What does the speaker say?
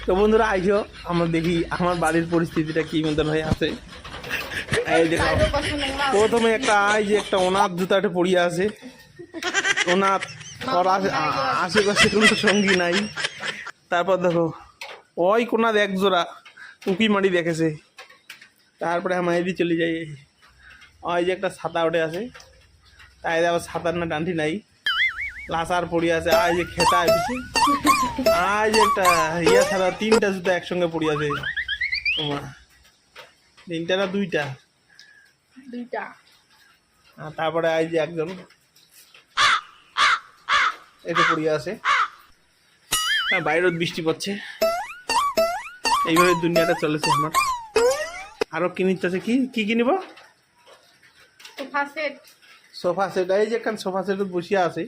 তো বন্ধুরা আইসো আমরা দেখি আমার বাড়ির পরিস্থিতিটা কি মতন হয়ে আছে। এই দেখো প্রথমে একটা একটা অনাথ জুতাটা পড়িয়ে আছে, অনাথ, ওর আশেপাশে কোনো সঙ্গী নাই। তারপর দেখো ওই কোনার এক জোড়া উঁকি মারি দেখেছে। তারপরে আমার এদিকে চলে যাই, ওই যে একটা ছাতা উঠে আছে, তাই আবার ছাতার না ডান্ডি নাই, লাসার পড়ে আছে। আজ যে খেতা আছে, আজ একটা ইয়া ছাড়া তিনটা জুতা একসঙ্গে পড়ে আছে। তিনটা না দুইটা, তারপরে আজ যে একজন এটা পড়ে আছে। বাইরে বৃষ্টি পড়ছে, এইভাবে দুনিয়াটা চলেছে আমার। আরো কিনিতেছে, কি কি কিনিব? Sofa set. এই যে একটা সোফা সেট বসিয়া আছে।